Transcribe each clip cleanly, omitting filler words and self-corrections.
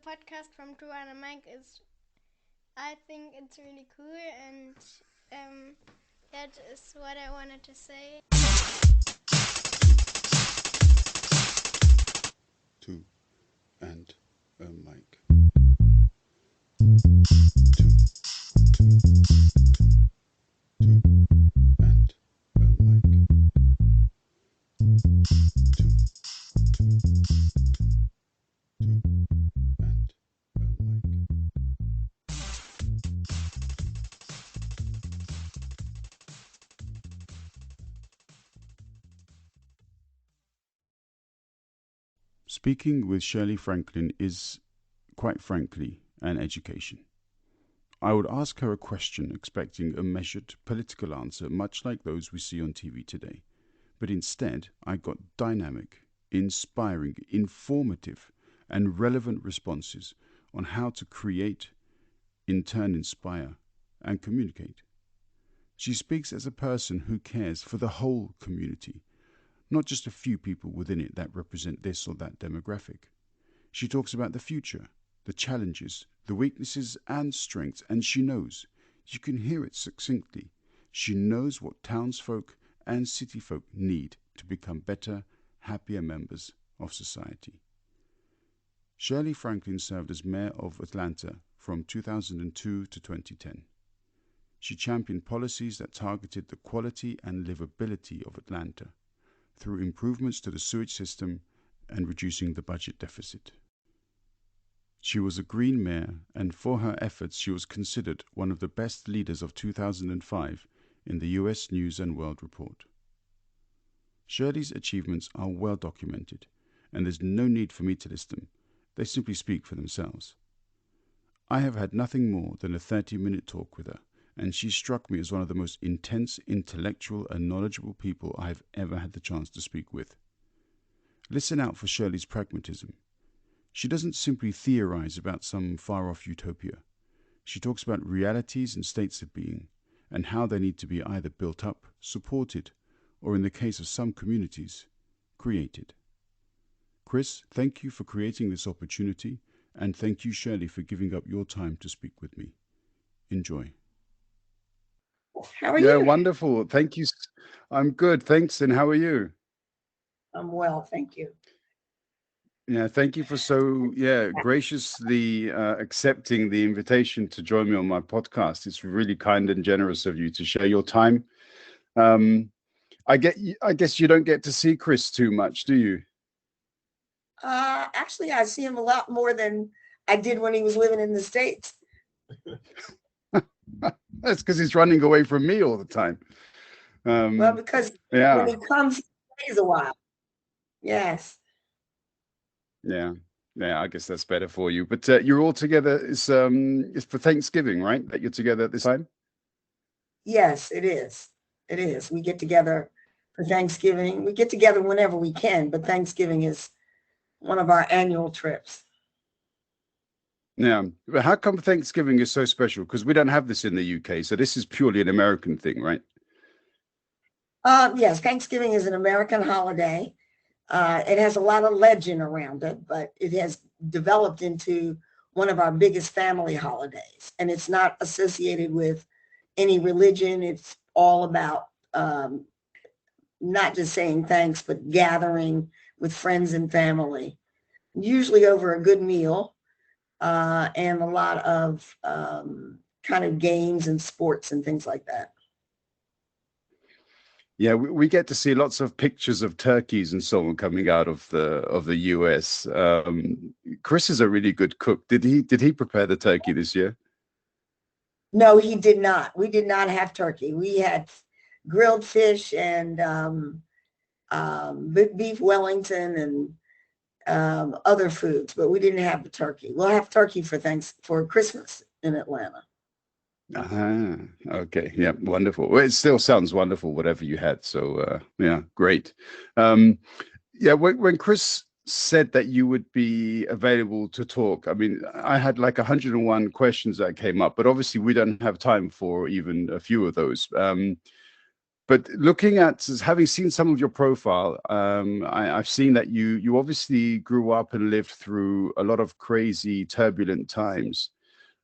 podcast from Drew and Mike is, I think it's really cool, and that is what I wanted to say. Two and a mic. Two, two, two, two and a mic. Two, two, two, two and a mic. Speaking with Shirley Franklin is, quite frankly, an education. I would ask her a question expecting a measured political answer, much like those we see on TV today. But instead, I got dynamic, inspiring, informative, and relevant responses on how to create, in turn inspire, and communicate. She speaks as a person who cares for the whole community, not just a few people within it that represent this or that demographic. She talks about the future, the challenges, the weaknesses and strengths, and she knows, you can hear it succinctly, she knows what townsfolk and city folk need to become better, happier members of society. Shirley Franklin served as mayor of Atlanta from 2002 to 2010. She championed policies that targeted the quality and livability of Atlanta through improvements to the sewage system and reducing the budget deficit. She was a Green mayor, and for her efforts she was considered one of the best leaders of 2005 in the US News and World Report. Shirley's achievements are well documented, and there's no need for me to list them. They simply speak for themselves. I have had nothing more than a 30-minute talk with her, and she struck me as one of the most intense, intellectual, and knowledgeable people I have ever had the chance to speak with. Listen out for Shirley's pragmatism. She doesn't simply theorize about some far-off utopia. She talks about realities and states of being, and how they need to be either built up, supported, or in the case of some communities, created. Chris, thank you for creating this opportunity, and thank you, Shirley, for giving up your time to speak with me. Enjoy. How are Yeah, you? wonderful. Thank you. I'm good, thanks. And how are you? I'm well, thank you. Yeah, thank you for graciously accepting the invitation to join me on my podcast. It's really kind and generous of you to share your time. Um, I guess you don't get to see Chris too much, do you? Actually, I see him a lot more than I did when he was living in the States. That's because he's running away from me all the time. Well, because when he comes, he stays a while. Yes. Yeah, I guess that's better for you. But you're all together. It's for Thanksgiving, right? That you're together at this time. Yes, it is. It is. We get together for Thanksgiving. We get together whenever we can, but Thanksgiving is one of our annual trips. Yeah, but how come Thanksgiving is so special? Because we don't have this in the UK, so this is purely an American thing, right? Yes, Thanksgiving is an American holiday. It has a lot of legend around it, but it has developed into one of our biggest family holidays. And it's not associated with any religion. It's all about not just saying thanks, but gathering with friends and family, usually over a good meal and a lot of kind of games and sports and things like that. Yeah, we get to see lots of pictures of turkeys and so on coming out of the US. Chris is a really good cook. Did he prepare the turkey this year? No, he did not. We did not have turkey. We had grilled fish and beef Wellington and other foods, but we didn't have the turkey. We'll have turkey for Christmas in Atlanta. Okay. Yeah, wonderful. Well, it still sounds wonderful, whatever you had. So, yeah, great. Yeah, when Chris said that you would be available to talk, I mean, I had like 101 questions that came up, but obviously we don't have time for even a few of those. But looking at, having seen some of your profile, I've seen that you obviously grew up and lived through a lot of crazy, turbulent times.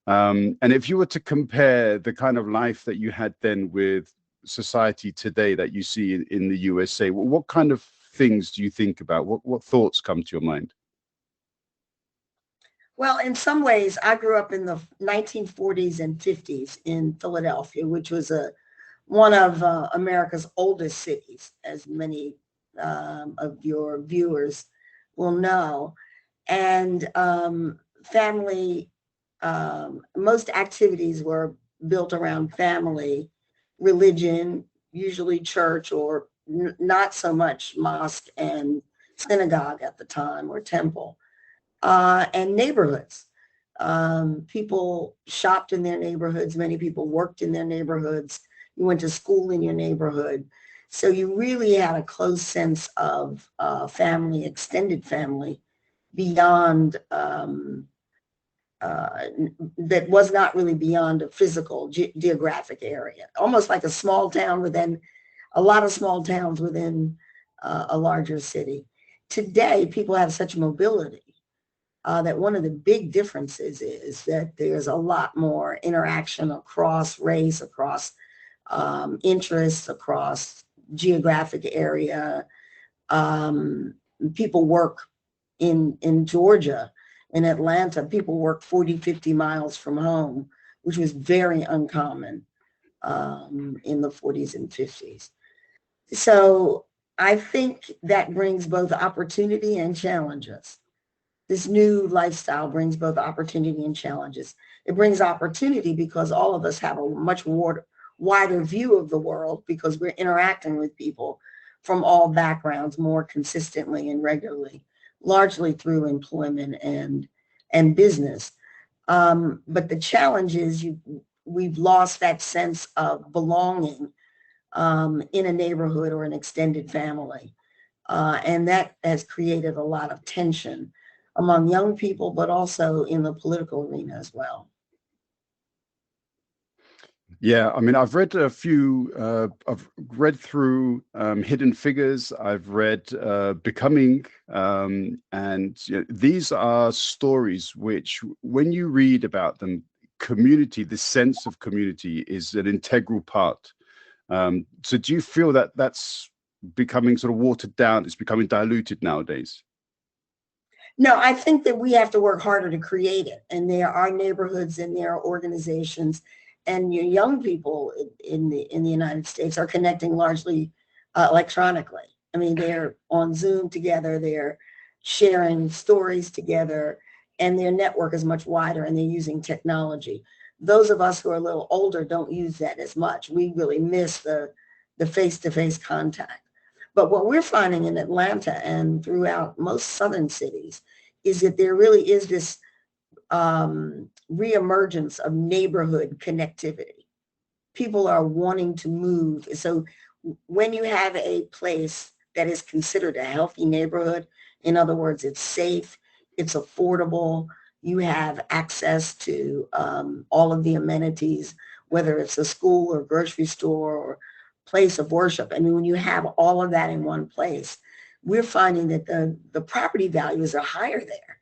And if you were to compare the kind of life that you had then with society today that you see in the USA, what kind of things do you think about? What thoughts come to your mind? Well, in some ways, I grew up in the 1940s and 50s in Philadelphia, which was one of America's oldest cities, as many of your viewers will know. And family, most activities were built around family, religion, usually church, or not so much mosque and synagogue at the time, or temple, and neighborhoods. People shopped in their neighborhoods. Many people worked in their neighborhoods. You went to school in your neighborhood. So you really had a close sense of family, extended family, beyond that was not really beyond a physical geographic area, almost like a small town within a lot of small towns within a larger city. Today, people have such mobility that one of the big differences is that there's a lot more interaction across race, across interests, across geographic area. Um, People work in Georgia, in Atlanta, people work 40, 50 miles from home, which was very uncommon in the 40s and 50s. So I think that brings both opportunity and challenges. This new lifestyle brings both opportunity and challenges. It brings opportunity because all of us have a much wider view of the world because we're interacting with people from all backgrounds more consistently and regularly, largely through employment and business. But the challenge is we've lost that sense of belonging in a neighborhood or an extended family. And that has created a lot of tension among young people, but also in the political arena as well. Yeah, I mean, I've read a few. I've read through Hidden Figures. I've read Becoming, and these are stories which, when you read about them, community, the sense of community, is an integral part. So, do you feel that that's becoming sort of watered down? It's becoming diluted nowadays. No, I think that we have to work harder to create it. And there are neighborhoods and there are organizations, and your young people in the United States are connecting largely electronically. I mean, they're on Zoom together, they're sharing stories together, and their network is much wider and they're using technology. Those of us who are a little older don't use that as much. We really miss the face-to-face contact. But what we're finding in Atlanta and throughout most southern cities is that there really is this reemergence of neighborhood connectivity. People are wanting to move. So when you have a place that is considered a healthy neighborhood, in other words, it's safe, it's affordable, you have access to all of the amenities, whether it's a school or grocery store or place of worship. I mean, when you have all of that in one place, we're finding that the property values are higher there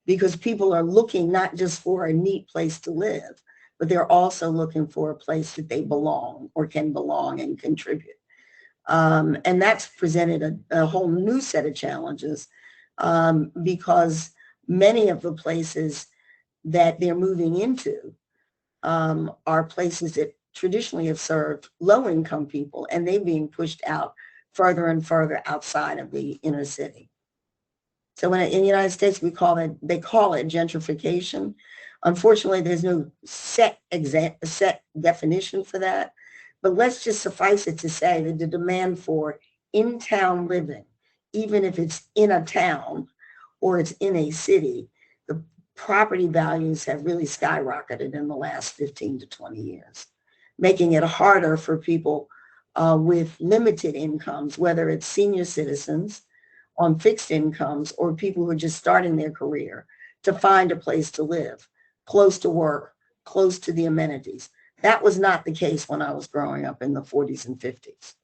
because people are looking not just for a neat place to live, but they're also looking for a place that they belong or can belong and contribute. And that's presented a whole new set of challenges because many of the places that they're moving into are places that traditionally have served low-income people, and they're being pushed out further and further outside of the inner city. So in the United States, they call it gentrification. Unfortunately, there's no set definition for that. But let's just suffice it to say that the demand for in-town living, even if it's in a town or it's in a city, the property values have really skyrocketed in the last 15 to 20 years, making it harder for people with limited incomes, whether it's senior citizens on fixed incomes or people who are just starting their career, to find a place to live, close to work, close to the amenities. That was not the case when I was growing up in the 40s and 50s.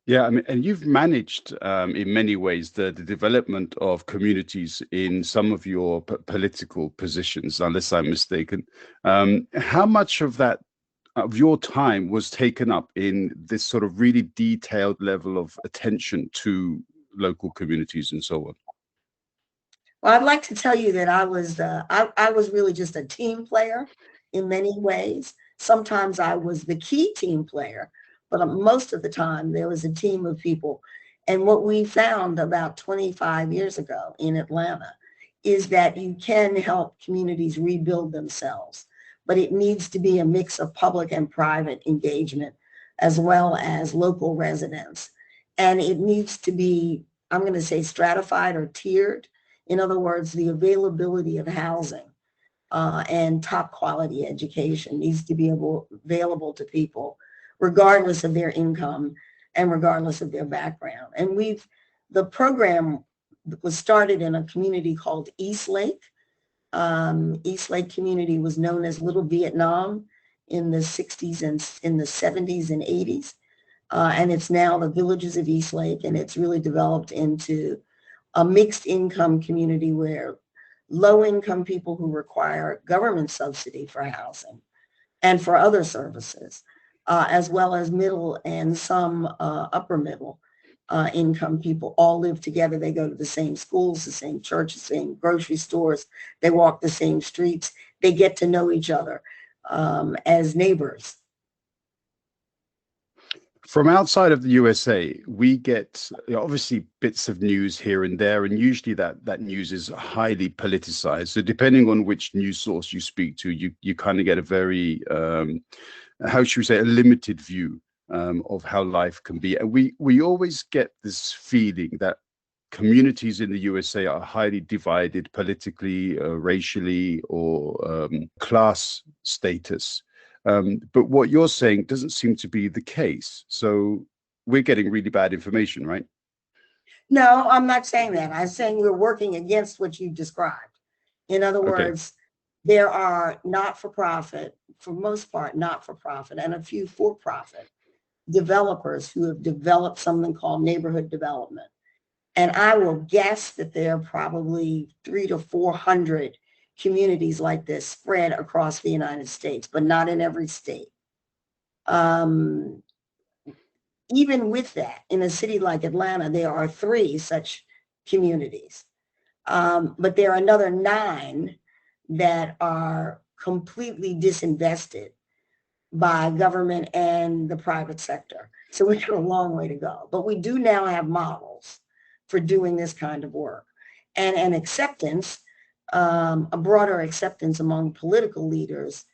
Yeah, I mean, and you've managed in many ways the development of communities in some of your political positions, unless I'm mistaken. How much of that of your time was taken up in this sort of really detailed level of attention to local communities and so on? Well, I'd like to tell you that I was really just a team player in many ways. Sometimes I was the key team player, but most of the time there was a team of people. And what we found about 25 years ago in Atlanta is that you can help communities rebuild themselves, but it needs to be a mix of public and private engagement as well as local residents. And it needs to be, I'm going to say, stratified or tiered. In other words, the availability of housing and top quality education needs to be available to people regardless of their income and regardless of their background. And the program was started in a community called East Lake. East Lake community was known as Little Vietnam in the 60s and in the 70s and 80s. And it's now the Villages of East Lake, and it's really developed into a mixed income community where low income people who require government subsidy for housing and for other services, as well as middle and some upper middle income people all live together. They go to the same schools, the same churches, the same grocery stores. They walk the same streets. They get to know each other as neighbors. From outside of the USA, we get obviously bits of news here and there, and usually that news is highly politicized. So depending on which news source you speak to, you kind of get a very how should we say, a limited view of how life can be. And we always get this feeling that communities in the USA are highly divided politically, racially, or class status. But what you're saying doesn't seem to be the case. So we're getting really bad information, right? No, I'm not saying that. I'm saying we're working against what you described. In other Okay. words, there are not-for-profit, for most part, not-for-profit, and a few for-profit developers who have developed something called neighborhood development. And I will guess that there are probably 300 to 400 communities like this spread across the United States, but not in every state. Um, Even with that, in a city like Atlanta, there are 3 such communities. But there are another 9 that are completely disinvested by government and the private sector. So we've got a long way to go. But we do now have models for doing this kind of work and an acceptance, a broader acceptance among political leaders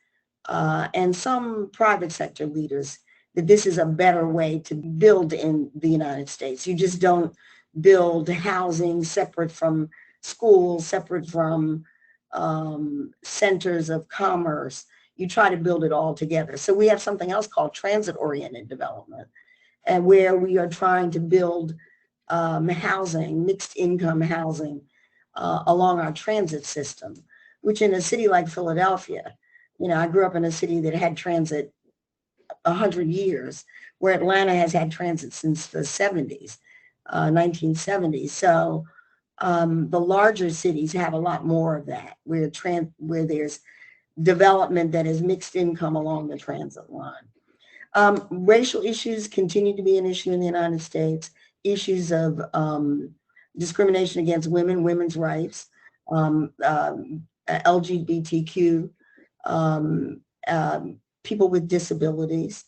and some private sector leaders that this is a better way to build in the United States. You just don't build housing separate from schools, separate from centers of commerce. You try to build it all together. So we have something else called transit-oriented development, and where we are trying to build housing, mixed income housing along our transit system, which in a city like Philadelphia, I grew up in a city that had transit 100 years, where Atlanta has had transit since the 70s, 1970s. So the larger cities have a lot more of that, where there's development that is mixed income along the transit line. Racial issues continue to be an issue in the United States. Issues of discrimination against women, women's rights, LGBTQ, um, people with disabilities.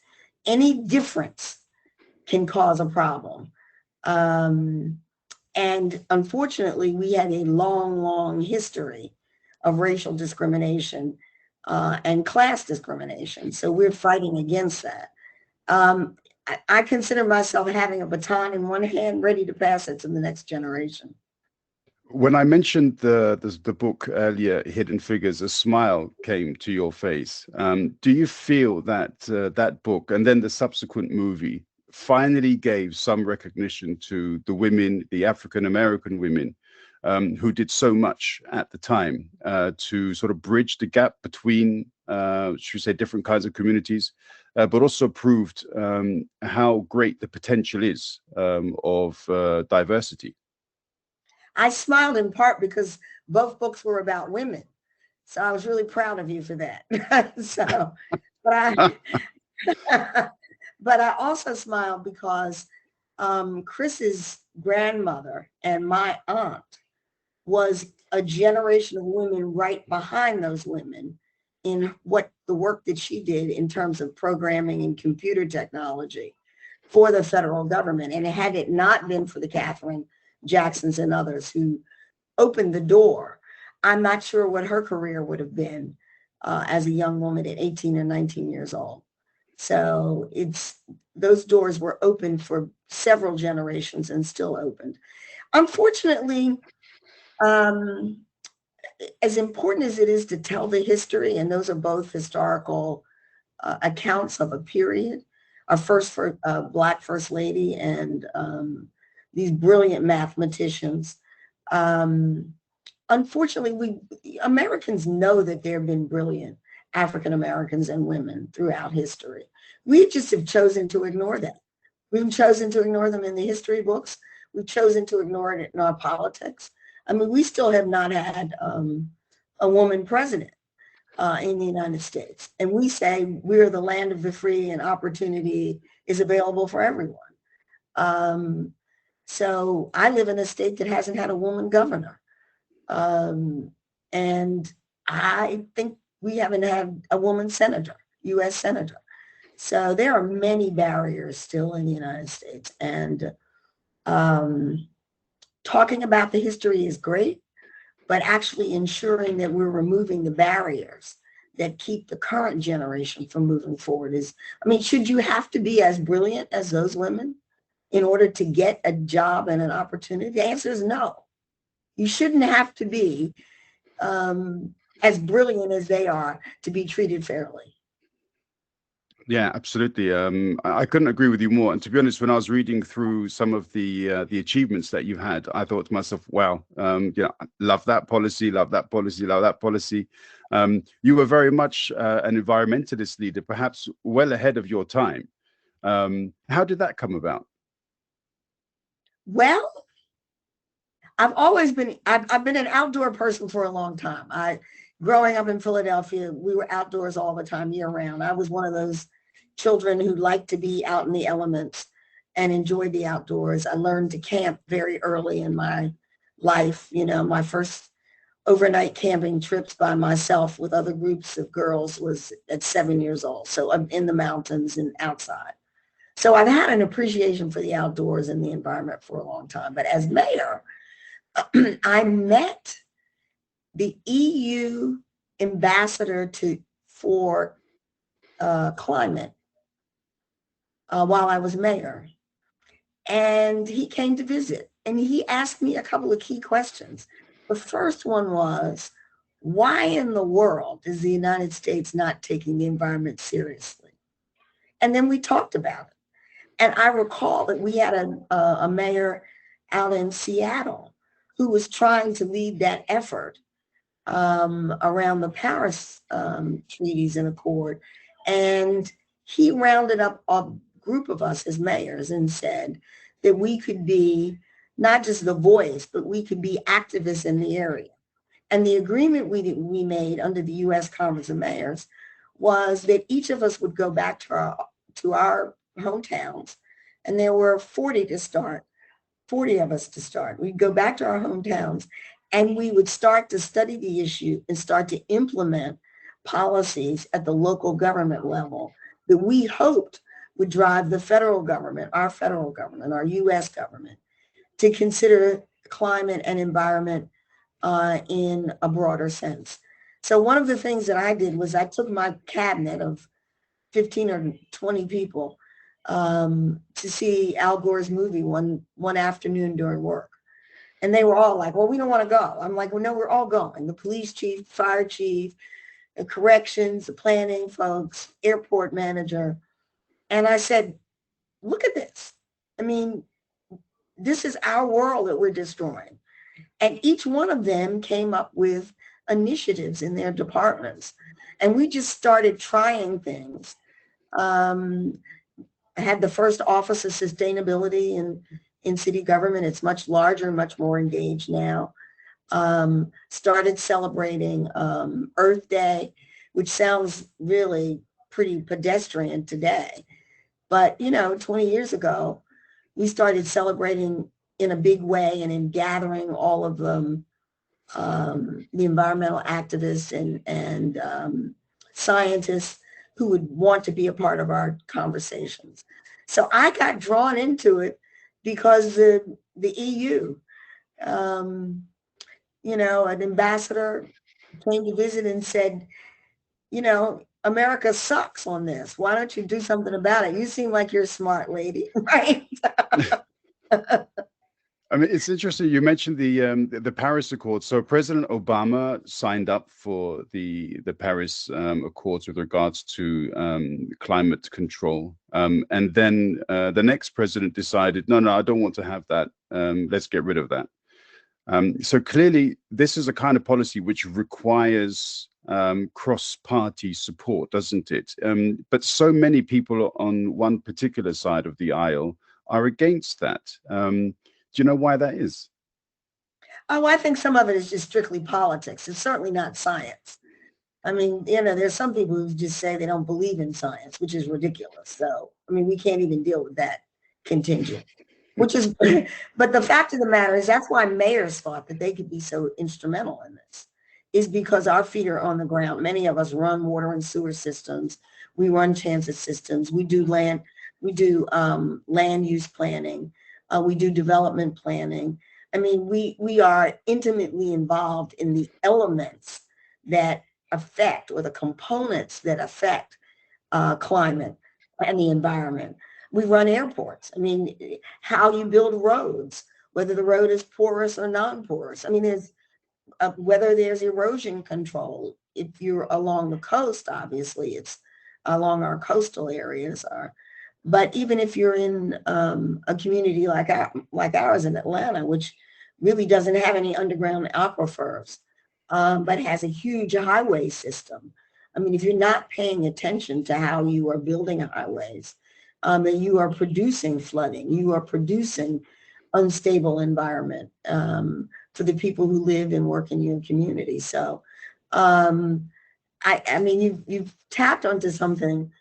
Any difference can cause a problem. And unfortunately, we have a long, long history of racial discrimination and class discrimination. So we're fighting against that. I consider myself having a baton in one hand, ready to pass it to the next generation. When I mentioned the book earlier, Hidden Figures, a smile came to your face. Do you feel that that book and then the subsequent movie finally gave some recognition to the women, the African American women, who did so much at the time to sort of bridge the gap between, should we say, different kinds of communities? but also proved how great the potential is of diversity. I smiled in part because both books were about women. So I was really proud of you for that. So, but but I also smiled because Chris's grandmother and my aunt was a generation of women right behind those women in what the work that she did in terms of programming and computer technology for the federal government. And had it not been for the Catherine Jacksons and others who opened the door, I'm not sure what her career would have been as a young woman at 18 and 19 years old. So those doors were open for several generations and still opened. Unfortunately, um, as important as it is to tell the history, and those are both historical accounts of a period, our first Black First Lady and these brilliant mathematicians. Unfortunately, Americans know that there have been brilliant African Americans and women throughout history. We just have chosen to ignore them. We've chosen to ignore them in the history books. We've chosen to ignore it in our politics. I mean, we still have not had a woman president in the United States. And we say we're the land of the free and opportunity is available for everyone. So I live in a state that hasn't had a woman governor. And I think we haven't had a woman senator, U.S. senator. So there are many barriers still in the United States. And talking about the history is great, but actually ensuring that we're removing the barriers that keep the current generation from moving forward is, I mean, should you have to be as brilliant as those women in order to get a job and an opportunity? The answer is no. You shouldn't have to be as brilliant as they are to be treated fairly. Yeah, absolutely. I couldn't agree with you more. And to be honest, when I was reading through some of the achievements that you had, I thought to myself, "Wow, love that policy, love that policy, love that policy." You were very much an environmentalist leader, perhaps well ahead of your time. How did that come about? Well, I've been an outdoor person for a long time. Growing up in Philadelphia, we were outdoors all the time, year round. I was one of those children who liked to be out in the elements and enjoyed the outdoors. I learned to camp very early in my life. You know, my first overnight camping trips by myself with other groups of girls was at 7 years old. So I'm in the mountains and outside. So I've had an appreciation for the outdoors and the environment for a long time. But as mayor, I met the EU ambassador for climate while I was mayor. And he came to visit and he asked me a couple of key questions. The first one was, why in the world is the United States not taking the environment seriously? And then we talked about it. And I recall that we had a mayor out in Seattle who was trying to lead that effort around the Paris treaties and accord. And he rounded up a group of us as mayors and said that we could be not just the voice, but we could be activists in the area. And the agreement we made under the U.S. Conference of Mayors was that each of us would go back to our hometowns, and there were 40 of us to start. We'd go back to our hometowns and we would start to study the issue and start to implement policies at the local government level that we hoped would drive the federal government, our U.S. government, to consider climate and environment in a broader sense. So one of the things that I did was I took my cabinet of 15 or 20 people to see Al Gore's movie one afternoon during work. And they were all like, well, we don't want to go. I'm like, well, no, we're all going. The police chief, fire chief, the corrections, the planning folks, airport manager. And I said, look at this. I mean, this is our world that we're destroying. And each one of them came up with initiatives in their departments. And we just started trying things Had the first Office of Sustainability in city government. It's much larger, much more engaged now. Started celebrating Earth Day, which sounds really pretty pedestrian today. But, 20 years ago, we started celebrating in a big way and in gathering all of the environmental activists and scientists who would want to be a part of our conversations. So I got drawn into it because the EU, an ambassador came to visit and said, America sucks on this. Why don't you do something about it? You seem like you're a smart lady, right? I mean, it's interesting. You mentioned the Paris Accords. So President Obama signed up for the Paris Accords with regards to climate control, and then the next president decided, no, I don't want to have that. Let's get rid of that. So clearly, this is a kind of policy which requires cross-party support, doesn't it? But so many people on one particular side of the aisle are against that. Do you know why that is? Oh, I think some of it is just strictly politics. It's certainly not science. I mean, there's some people who just say they don't believe in science, which is ridiculous. So, I mean, we can't even deal with that contingent, which is, but the fact of the matter is that's why mayors thought that they could be so instrumental in this, is because our feet are on the ground. Many of us run water and sewer systems. We run transit systems. We do land use planning. We do development planning. I mean, we are intimately involved in the elements that affect, or the components that affect climate and the environment. We run airports. I mean, how you build roads, whether the road is porous or non-porous. I mean, there's whether there's erosion control. If you're along the coast, obviously, it's along our coastal areas are. But even if you're in a community like ours in Atlanta, which really doesn't have any underground aquifers, but has a huge highway system. I mean, if you're not paying attention to how you are building highways, then you are producing flooding. You are producing unstable environment for the people who live and work in your community. So, I mean, you've tapped onto something.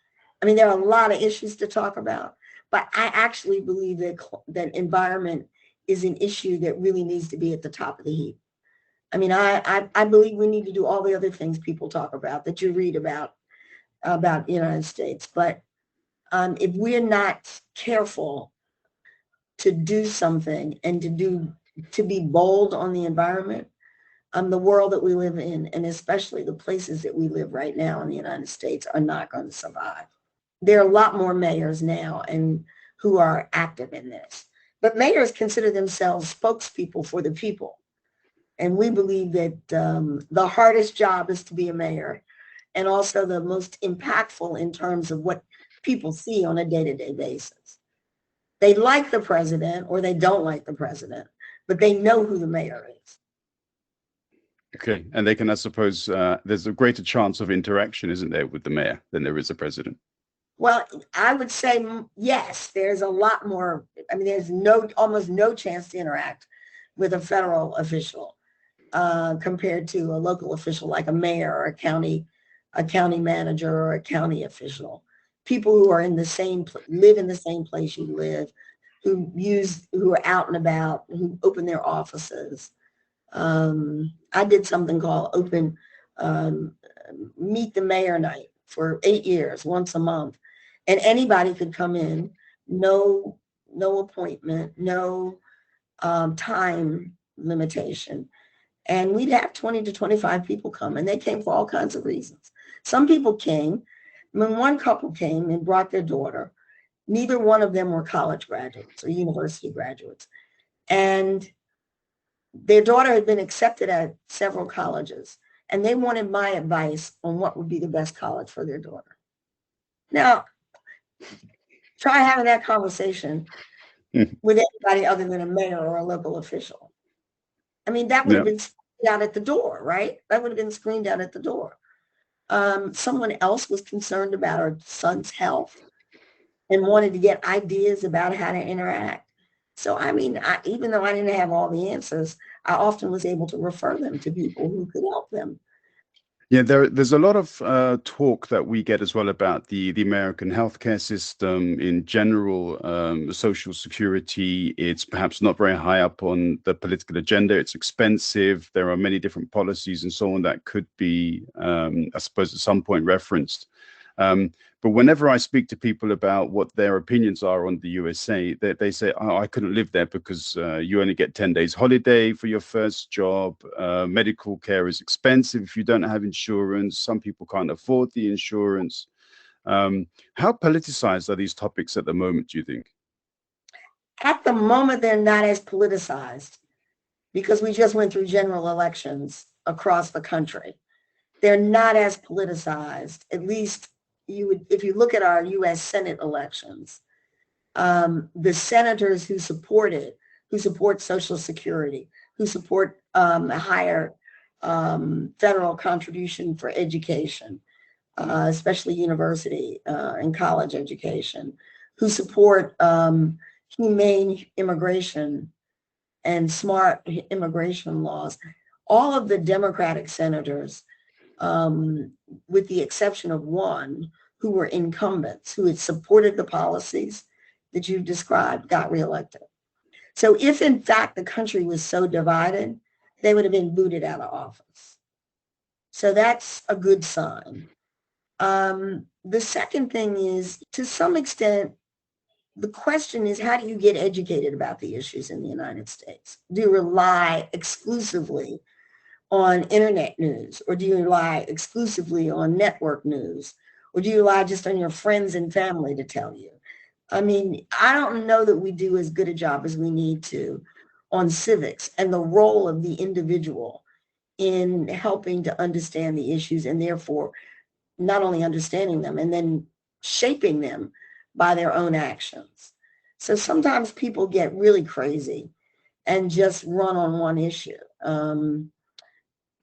I mean, there are a lot of issues to talk about, but I actually believe that environment is an issue that really needs to be at the top of the heap. I mean, I believe we need to do all the other things people talk about that you read about the United States. But if we're not careful to do something and to be bold on the environment, the world that we live in, and especially the places that we live right now in the United States, are not going to survive. There are a lot more mayors now and who are active in this. But mayors consider themselves spokespeople for the people. And we believe that the hardest job is to be a mayor, and also the most impactful in terms of what people see on a day-to-day basis. They like the president or they don't like the president, but they know who the mayor is. Okay, and they can, I suppose, there's a greater chance of interaction, isn't there, with the mayor than there is a president? Well, I would say yes, there's a lot more. I mean, there's almost no chance to interact with a federal official compared to a local official like a mayor or a county manager or a county official. People who are live in the same place you live, who are out and about, who open their offices. I did something called open Meet the Mayor Night for 8 years, once a month. And anybody could come in, no appointment, no time limitation. And we'd have 20 to 25 people come, and they came for all kinds of reasons. Some people came, when one couple came and brought their daughter, neither one of them were college graduates or university graduates. And their daughter had been accepted at several colleges, and they wanted my advice on what would be the best college for their daughter. Now, try having that conversation with anybody other than a mayor or a local official. I mean, that would have been screened out at the door, right? That would have been screened out at the door. Someone else was concerned about her son's health and wanted to get ideas about how to interact. So, I mean, even though I didn't have all the answers, I often was able to refer them to people who could help them. Yeah, there's a lot of talk that we get as well about the American healthcare system in general, social security. It's perhaps not very high up on the political agenda. It's expensive. There are many different policies and so on that could be, I suppose, at some point referenced. But whenever I speak to people about what their opinions are on the USA, they say, oh, I couldn't live there because you only get 10 days holiday for your first job. Medical care is expensive if you don't have insurance. Some people can't afford the insurance. How politicized are these topics at the moment, do you think? At the moment, they're not as politicized because we just went through general elections across the country. They're not as politicized, at least if you look at our U.S. Senate elections, the senators who support it, who support Social Security, who support a higher federal contribution for education, especially university and college education, who support humane immigration and smart immigration laws, all of the Democratic senators, with the exception of one, who were incumbents, who had supported the policies that you've described, got reelected. So if in fact the country was so divided, they would have been booted out of office. So that's a good sign. The second thing is, to some extent, the question is, how do you get educated about the issues in the United States? Do you rely exclusively on internet news, or do you rely exclusively on network news, or do you rely just on your friends and family to tell you? I mean, I don't know that we do as good a job as we need to on civics and the role of the individual in helping to understand the issues, and therefore not only understanding them and then shaping them by their own actions. So sometimes people get really crazy and just run on one issue.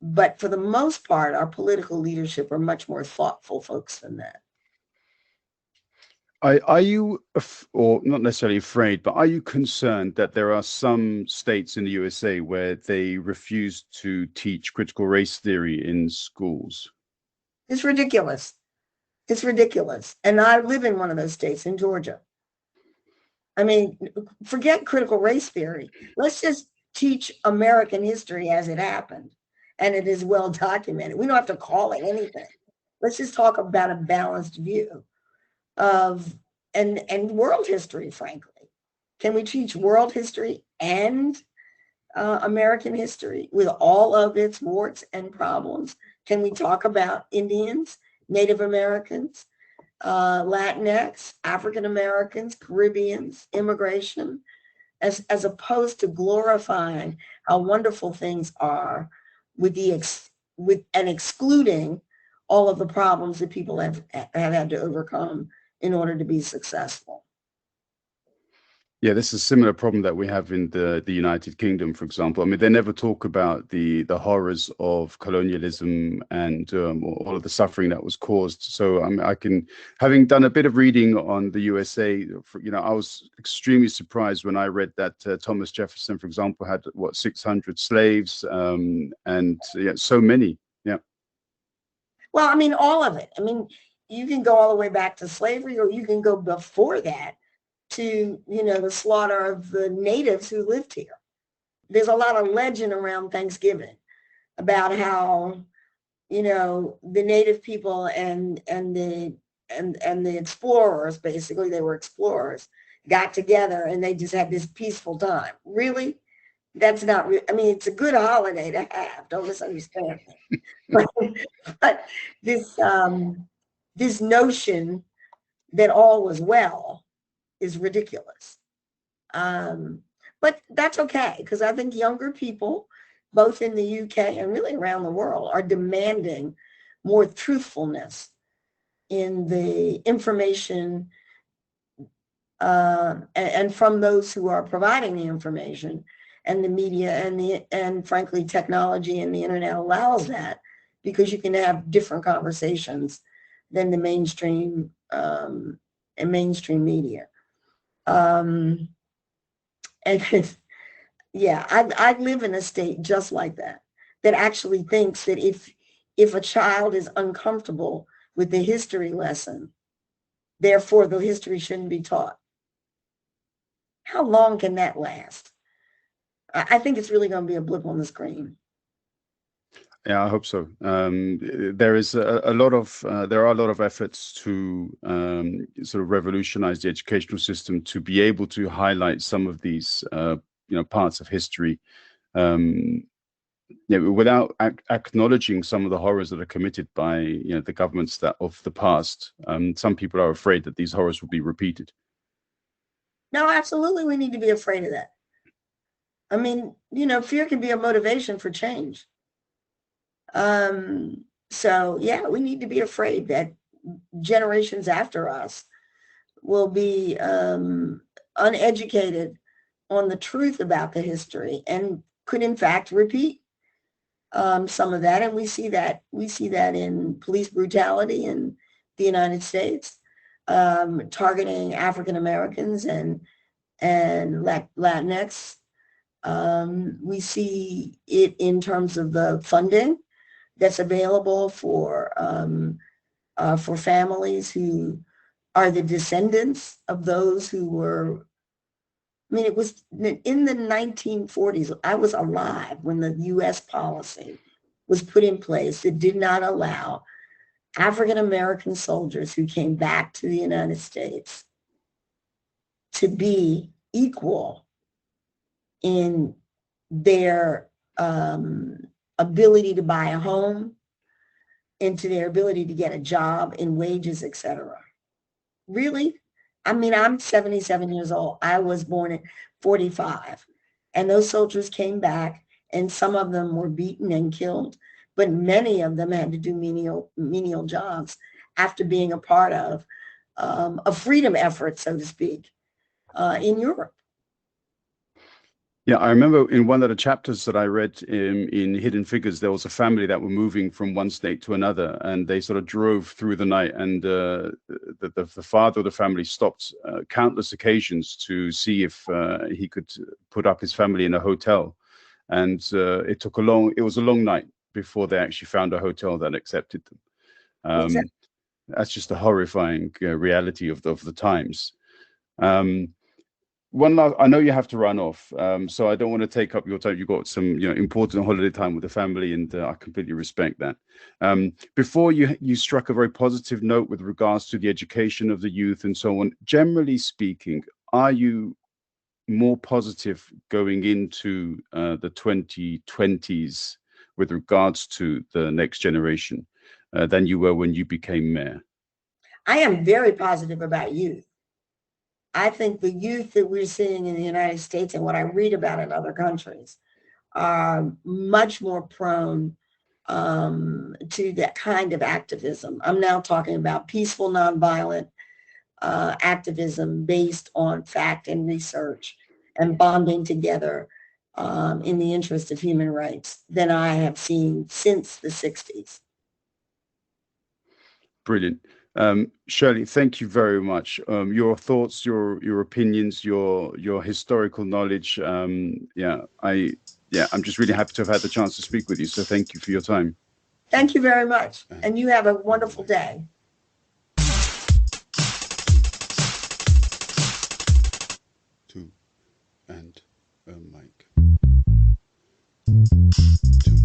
But for the most part, our political leadership are much more thoughtful folks than that. Are you, or not necessarily afraid, but are you concerned that there are some states in the USA where they refuse to teach critical race theory in schools? It's ridiculous. It's ridiculous. And I live in one of those states, in Georgia. I mean, forget critical race theory. Let's just teach American history as it happened. And it is well documented. We don't have to call it anything. Let's just talk about a balanced view of and world history, frankly. Can we teach world history and American history with all of its warts and problems? Can we talk about Indians, Native Americans, Latinx, African Americans, Caribbeans, immigration, as opposed to glorifying how wonderful things are with and excluding all of the problems that people have had to overcome in order to be successful. Yeah, this is a similar problem that we have in the United Kingdom, for example. I mean, they never talk about the horrors of colonialism and all of the suffering that was caused. So I can, having done a bit of reading on the USA, I was extremely surprised when I read that Thomas Jefferson, for example, had 600 slaves, and so many. Yeah. Well, I mean, all of it. I mean, you can go all the way back to slavery, or you can go before that to, the slaughter of the natives who lived here. There's a lot of legend around Thanksgiving about how, the native people and the explorers, basically, they were explorers, got together and they just had this peaceful time. Really? That's not I mean, it's a good holiday to have. Don't misunderstand me. But this this notion that all was well is ridiculous. But that's okay, because I think younger people, both in the UK and really around the world, are demanding more truthfulness in the information and from those who are providing the information, and the media and frankly technology and the internet allows that, because you can have different conversations than the mainstream and mainstream media. And yeah, I live in a state just like that, that actually thinks that if a child is uncomfortable with the history lesson, therefore the history shouldn't be taught. How long can that last? I think it's really going to be a blip on the screen. Yeah, I hope so. There is a lot of there are a lot of efforts to sort of revolutionize the educational system to be able to highlight some of these parts of history, without acknowledging some of the horrors that are committed by the governments that of the past. Some people are afraid that these horrors will be repeated. No, absolutely, we need to be afraid of that. I mean, fear can be a motivation for change. So yeah, we need to be afraid that generations after us will be uneducated on the truth about the history and could in fact repeat some of that. And we see that in police brutality in the United States, targeting African Americans and Latinx. We see it in terms of the funding that's available for families who are the descendants of those who were. I mean, it was in the 1940s. I was alive when the U.S. policy was put in place that did not allow African American soldiers who came back to the United States to be equal in their ability to buy a home, into their ability to get a job, in wages, etc. Really? I mean, I'm 77 years old. I was born in 45. And those soldiers came back, and some of them were beaten and killed, but many of them had to do menial jobs after being a part of a freedom effort, so to speak, in Europe. Yeah, I remember in one of the chapters that I read in Hidden Figures, there was a family that were moving from one state to another, and they sort of drove through the night, and the father of the family stopped countless occasions to see if he could put up his family in a hotel. And it was a long night before they actually found a hotel that accepted them. Exactly. That's just a horrifying reality of the times. I know you have to run off, so I don't want to take up your time. You've got some, important holiday time with the family, and I completely respect that. Before you struck a very positive note with regards to the education of the youth and so on. Generally speaking, are you more positive going into the 2020s with regards to the next generation than you were when you became mayor? I am very positive about youth. I think the youth that we're seeing in the United States and what I read about in other countries are much more prone to that kind of activism. I'm now talking about peaceful, nonviolent activism based on fact and research and bonding together in the interest of human rights than I have seen since the 60s. Brilliant. Shirley, thank you very much. Your thoughts, your opinions, your historical knowledge. I'm just really happy to have had the chance to speak with you. So thank you for your time. Thank you very much. And you have a wonderful day. Two and a mic. Two.